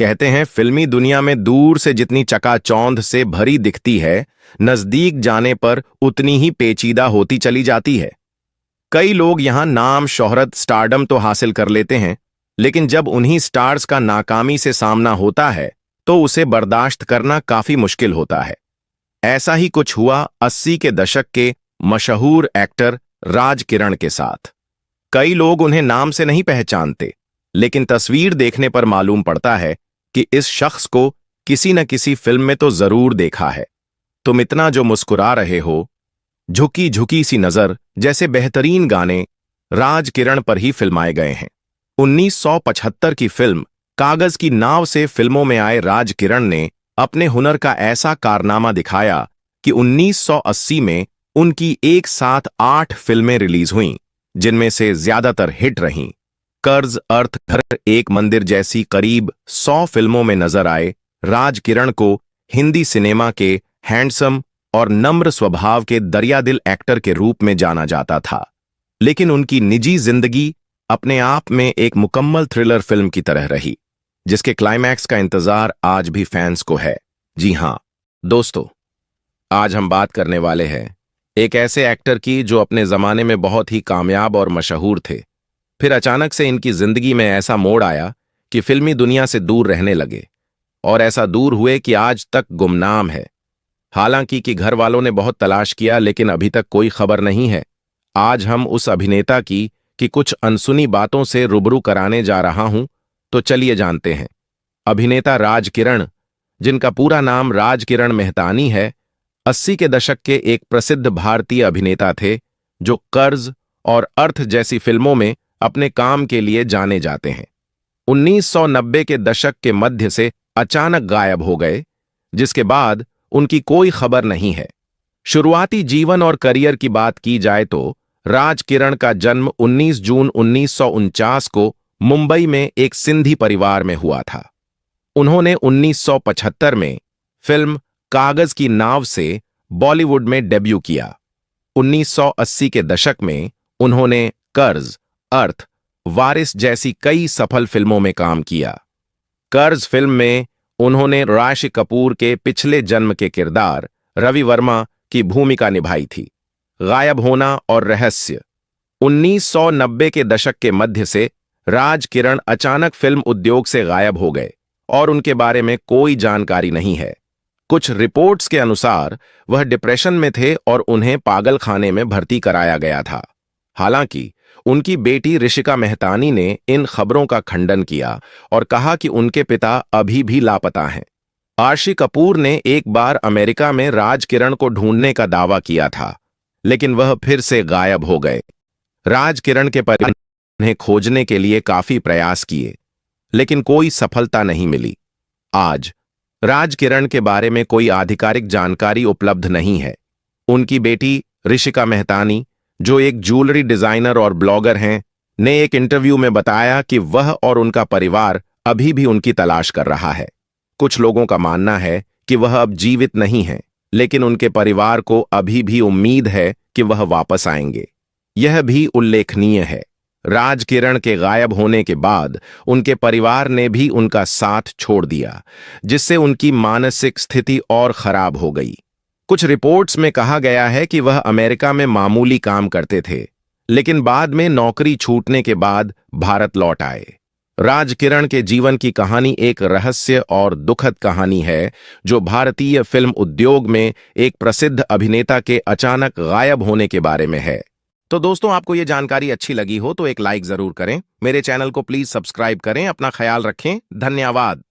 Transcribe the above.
कहते हैं फिल्मी दुनिया में दूर से जितनी चकाचौंध से भरी दिखती है, नजदीक जाने पर उतनी ही पेचीदा होती चली जाती है। कई लोग यहां नाम, शोहरत, स्टारडम तो हासिल कर लेते हैं, लेकिन जब उन्हीं स्टार्स का नाकामी से सामना होता है तो उसे बर्दाश्त करना काफी मुश्किल होता है। ऐसा ही कुछ हुआ 80 के दशक के मशहूर एक्टर राज किरण के साथ। कई लोग उन्हें नाम से नहीं पहचानते, लेकिन तस्वीर देखने पर मालूम पड़ता है कि इस शख्स को किसी न किसी फिल्म में तो जरूर देखा है। तुम इतना जो मुस्कुरा रहे हो, झुकी झुकी सी नजर जैसे बेहतरीन गाने राज किरण पर ही फिल्माए गए हैं। 1975 की फिल्म कागज की नाव से फिल्मों में आए राज किरण ने अपने हुनर का ऐसा कारनामा दिखाया कि 1980 में उनकी एक साथ 8 फिल्में रिलीज हुईं, जिनमें से ज्यादातर हिट रहीं। कर्ज, अर्थ, घर, एक मंदिर जैसी करीब 100 फिल्मों में नजर आए राज किरण को हिंदी सिनेमा के हैंडसम और नम्र स्वभाव के दरियादिल एक्टर के रूप में जाना जाता था। लेकिन उनकी निजी जिंदगी अपने आप में एक मुकम्मल थ्रिलर फिल्म की तरह रही, जिसके क्लाइमैक्स का इंतजार आज भी फैंस को है। जी हां दोस्तों, आज हम बात करने वाले हैं एक ऐसे एक्टर की जो अपने जमाने में बहुत ही कामयाब और मशहूर थे। फिर अचानक से इनकी जिंदगी में ऐसा मोड़ आया कि फिल्मी दुनिया से दूर रहने लगे, और ऐसा दूर हुए कि आज तक गुमनाम है। हालांकि कि घर वालों ने बहुत तलाश किया, लेकिन अभी तक कोई खबर नहीं है। आज हम उस अभिनेता की कुछ अनसुनी बातों से रूबरू कराने जा रहा हूं, तो चलिए जानते हैं। अभिनेता राज किरण, जिनका पूरा नाम राज किरण मेहतानी है, 80 के दशक के एक प्रसिद्ध भारतीय अभिनेता थे जो कर्ज और अर्थ जैसी फिल्मों में अपने काम के लिए जाने जाते हैं। 1990 के दशक के मध्य से अचानक गायब हो गए, जिसके बाद उनकी कोई खबर नहीं है। शुरुआती जीवन और करियर की बात की जाए तो राज किरण का जन्म 19 जून 1949 को मुंबई में एक सिंधी परिवार में हुआ था। उन्होंने 1975 में फिल्म कागज की नाव से बॉलीवुड में डेब्यू किया। 1980 के दशक में उन्होंने कर्ज, अर्थ, वारिस जैसी कई सफल फिल्मों में काम किया। कर्ज फिल्म में उन्होंने राशि कपूर के पिछले जन्म के किरदार रवि वर्मा की भूमिका निभाई थी। गायब होना और रहस्य। 1990 के दशक के मध्य से राज किरण अचानक फिल्म उद्योग से गायब हो गए और उनके बारे में कोई जानकारी नहीं है। कुछ रिपोर्ट्स के अनुसार वह डिप्रेशन में थे और उन्हें पागल खाने में भर्ती कराया गया था। हालांकि उनकी बेटी ऋषिका मेहतानी ने इन खबरों का खंडन किया और कहा कि उनके पिता अभी भी लापता हैं। आशी कपूर ने एक बार अमेरिका में राज किरण को ढूंढने का दावा किया था, लेकिन वह फिर से गायब हो गए। राज किरण के परिवार ने उन्हें खोजने के लिए काफी प्रयास किए, लेकिन कोई सफलता नहीं मिली। आज राज किरण के बारे में कोई आधिकारिक जानकारी उपलब्ध नहीं है। उनकी बेटी ऋषिका मेहतानी, जो एक ज्वेलरी डिजाइनर और ब्लॉगर हैं, ने एक इंटरव्यू में बताया कि वह और उनका परिवार अभी भी उनकी तलाश कर रहा है। कुछ लोगों का मानना है कि वह अब जीवित नहीं है, लेकिन उनके परिवार को अभी भी उम्मीद है कि वह वापस आएंगे। यह भी उल्लेखनीय है, राज किरण के गायब होने के बाद उनके परिवार ने भी उनका साथ छोड़ दिया, जिससे उनकी मानसिक स्थिति और खराब हो गई। कुछ रिपोर्ट्स में कहा गया है कि वह अमेरिका में मामूली काम करते थे, लेकिन बाद में नौकरी छूटने के बाद भारत लौट आए। राज किरण के जीवन की कहानी एक रहस्य और दुखद कहानी है, जो भारतीय फिल्म उद्योग में एक प्रसिद्ध अभिनेता के अचानक गायब होने के बारे में है। तो दोस्तों, आपको ये जानकारी अच्छी लगी हो तो एक लाइक जरूर करें। मेरे चैनल को प्लीज सब्सक्राइब करें। अपना ख्याल रखें। धन्यवाद।